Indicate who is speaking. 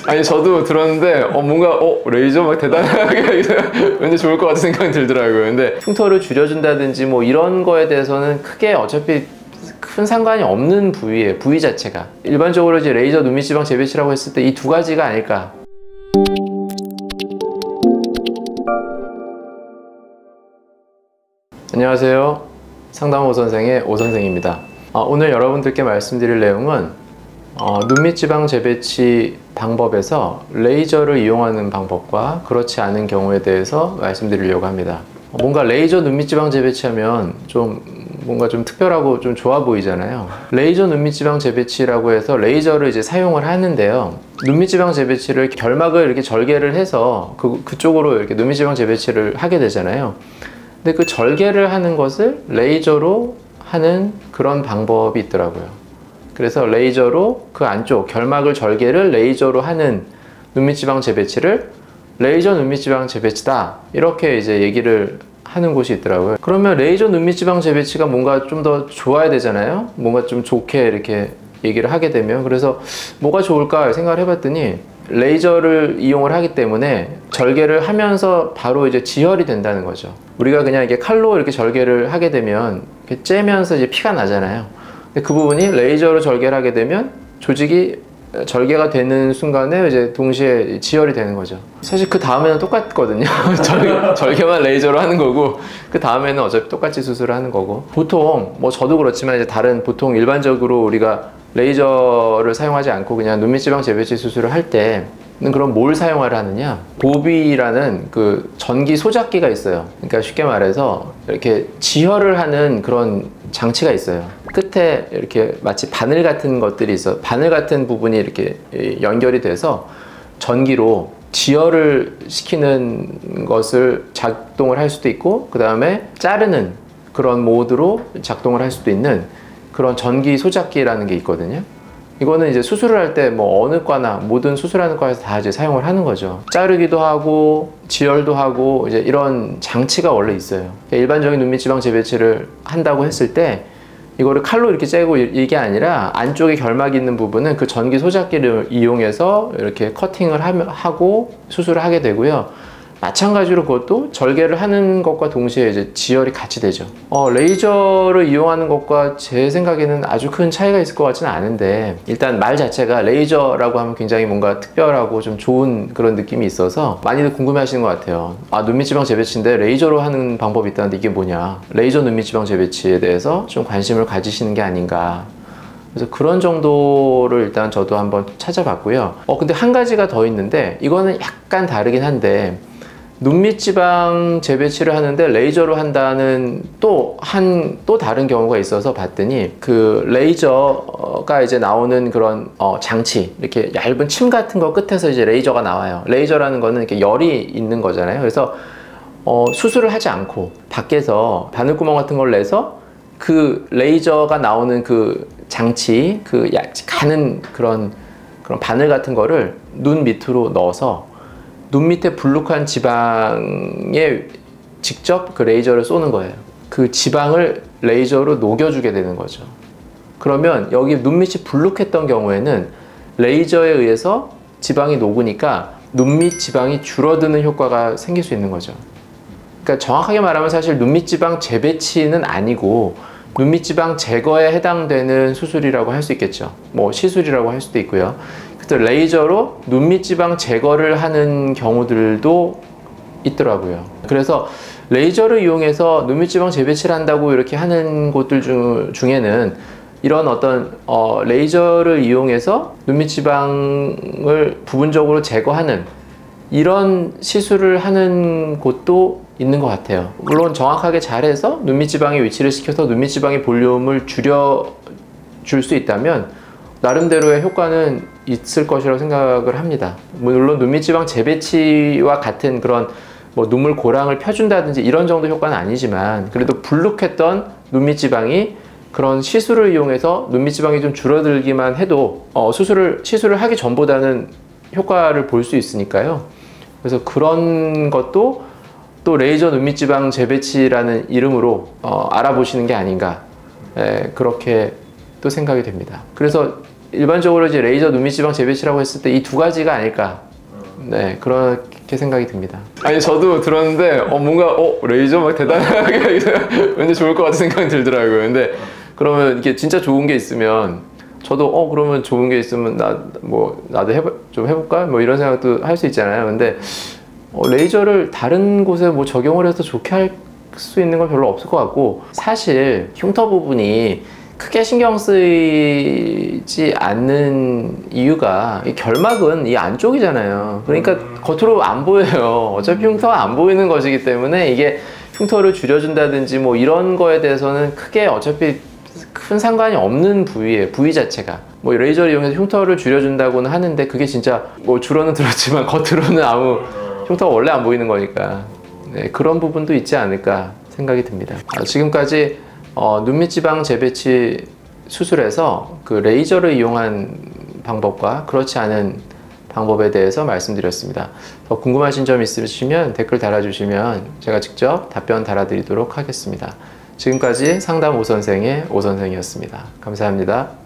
Speaker 1: 아니 저도 들었는데 뭔가 레이저 막 대단하게 왠지 좋을 것 같은 생각이 들더라고요. 근데 흉터를 줄여준다든지 뭐 이런 거에 대해서는 크게 어차피 큰 상관이 없는 부위예요. 부위 자체가. 일반적으로 이제 레이저 눈밑지방 재배치라고 했을 때 이 두 가지가 아닐까. 안녕하세요. 상담 오선생의 오선생입니다. 오늘 여러분들께 말씀드릴 내용은 눈밑지방 재배치 방법에서 레이저를 이용하는 방법과 그렇지 않은 경우에 대해서 말씀드리려고 합니다. 뭔가 레이저 눈밑지방 재배치하면 뭔가 좀 특별하고 좀 좋아 보이잖아요. 레이저 눈밑지방 재배치라고 해서 레이저를 이제 사용을 하는데요. 눈밑지방 재배치를 결막을 이렇게 절개를 해서 그쪽으로 이렇게 눈밑지방 재배치를 하게 되잖아요. 근데 그 절개를 하는 것을 레이저로 하는 그런 방법이 있더라고요. 그래서 레이저로 그 안쪽 결막을 절개를 레이저로 하는 눈밑지방 재배치를 레이저 눈밑지방 재배치다, 이렇게 이제 얘기를 하는 곳이 있더라고요. 그러면 레이저 눈밑지방 재배치가 뭔가 좀 더 좋아야 되잖아요. 뭔가 좀 좋게 이렇게 얘기를 하게 되면. 그래서 뭐가 좋을까 생각을 해봤더니 레이저를 이용을 하기 때문에 절개를 하면서 바로 이제 지혈이 된다는 거죠. 우리가 그냥 이게 칼로 이렇게 절개를 하게 되면 이렇게 째면서 이제 피가 나잖아요. 근데 그 부분이 레이저로 절개를 하게 되면 조직이 절개가 되는 순간에 이제 동시에 지혈이 되는 거죠. 사실 그 다음에는 똑같거든요. 절개만 레이저로 하는 거고, 그 다음에는 어차피 똑같이 수술을 하는 거고. 보통 뭐 저도 그렇지만 이제 보통 일반적으로 우리가 레이저를 사용하지 않고 그냥 눈밑지방 재배치 수술을 할 때는 그럼 뭘 사용을 하느냐? 보비라는 그 전기 소작기가 있어요. 그러니까 쉽게 말해서 이렇게 지혈을 하는 그런 장치가 있어요. 끝에 이렇게 마치 바늘 같은 것들이 있어. 바늘 같은 부분이 이렇게 연결이 돼서 전기로 지혈을 시키는 것을 작동을 할 수도 있고, 그 다음에 자르는 그런 모드로 작동을 할 수도 있는 그런 전기 소작기라는 게 있거든요. 이거는 이제 수술을 할 때 뭐 어느 과나 모든 수술하는 과에서 다 이제 사용을 하는 거죠. 자르기도 하고 지혈도 하고 이제 이런 장치가 원래 있어요. 일반적인 눈밑지방 재배치를 한다고 했을 때 이거를 칼로 이렇게 째고 이게 아니라 안쪽에 결막이 있는 부분은 그 전기 소작기를 이용해서 이렇게 커팅을 하고 수술을 하게 되고요. 마찬가지로 그것도 절개를 하는 것과 동시에 이제 지혈이 같이 되죠. 레이저를 이용하는 것과 제 생각에는 아주 큰 차이가 있을 것 같지는 않은데, 일단 말 자체가 레이저라고 하면 굉장히 뭔가 특별하고 좀 좋은 그런 느낌이 있어서 많이들 궁금해 하시는 것 같아요. 눈밑지방 재배치인데 레이저로 하는 방법이 있다는데 이게 뭐냐, 레이저 눈밑지방 재배치에 대해서 좀 관심을 가지시는 게 아닌가. 그래서 그런 정도를 일단 저도 한번 찾아봤고요. 근데 한 가지가 더 있는데, 이거는 약간 다르긴 한데, 눈밑지방 재배치를 하는데 레이저로 한다는 또 다른 경우가 있어서 봤더니, 그 레이저가 이제 나오는 그런 장치, 이렇게 얇은 침 같은 거 끝에서 이제 레이저가 나와요. 레이저라는 거는 이렇게 열이 있는 거잖아요. 그래서 수술을 하지 않고 밖에서 바늘구멍 같은 걸 내서 그 레이저가 나오는 그 장치, 그 가는 그런 바늘 같은 거를 눈 밑으로 넣어서 눈 밑에 불룩한 지방에 직접 그 레이저를 쏘는 거예요. 그 지방을 레이저로 녹여주게 되는 거죠. 그러면 여기 눈밑이 불룩했던 경우에는 레이저에 의해서 지방이 녹으니까 눈밑 지방이 줄어드는 효과가 생길 수 있는 거죠. 그러니까 정확하게 말하면 사실 눈밑지방 재배치는 아니고 눈밑지방 제거에 해당되는 수술이라고 할 수 있겠죠. 뭐 시술이라고 할 수도 있고요. 그래서 레이저로 눈밑지방 제거를 하는 경우들도 있더라고요. 그래서 레이저를 이용해서 눈밑지방 재배치를 한다고 이렇게 하는 곳들 중에는 이런 어떤 레이저를 이용해서 눈밑지방을 부분적으로 제거하는 이런 시술을 하는 곳도 있는 것 같아요. 물론 정확하게 잘해서 눈밑지방에 위치를 시켜서 눈밑지방의 볼륨을 줄여줄 수 있다면 나름대로의 효과는 있을 것이라고 생각을 합니다. 물론 눈밑지방 재배치와 같은 그런 뭐 눈물 고랑을 펴준다든지 이런 정도 효과는 아니지만, 그래도 불룩했던 눈밑지방이 그런 시술을 이용해서 눈밑지방이 좀 줄어들기만 해도 시술을 하기 전보다는 효과를 볼 수 있으니까요. 그래서 그런 것도 또 레이저 눈밑지방 재배치라는 이름으로 알아보시는 게 아닌가, 그렇게 또 생각이 됩니다. 그래서 일반적으로 이제 레이저 눈밑지방 재배치라고 했을 때 이 두 가지가 아닐까. 네, 그렇게 생각이 듭니다. 아니, 저도 들었는데, 뭔가, 레이저 막 대단하게 왠지 좋을 것 같은 생각이 들더라고요. 근데 그러면 이게 진짜 좋은 게 있으면, 저도, 그러면 좋은 게 있으면 나도 좀 해볼까? 뭐 이런 생각도 할 수 있잖아요. 근데, 레이저를 다른 곳에 뭐 적용을 해서 좋게 할 수 있는 건 별로 없을 것 같고, 사실 흉터 부분이 크게 신경 쓰이지 않는 이유가 이 결막은 이 안쪽이잖아요. 그러니까 겉으로 안 보여요. 어차피 흉터가 안 보이는 것이기 때문에 이게 흉터를 줄여준다든지 뭐 이런 거에 대해서는 크게 어차피 큰 상관이 없는 부위예요. 부위 자체가. 뭐 레이저를 이용해서 흉터를 줄여준다고는 하는데 그게 진짜 뭐 줄어는 들었지만 겉으로는 아무 흉터가 원래 안 보이는 거니까. 네, 그런 부분도 있지 않을까 생각이 듭니다. 지금까지 눈밑지방 재배치 수술에서 그 레이저를 이용한 방법과 그렇지 않은 방법에 대해서 말씀드렸습니다. 더 궁금하신 점 있으시면 댓글 달아주시면 제가 직접 답변 달아드리도록 하겠습니다. 지금까지 상담 오선생의 오선생이었습니다. 감사합니다.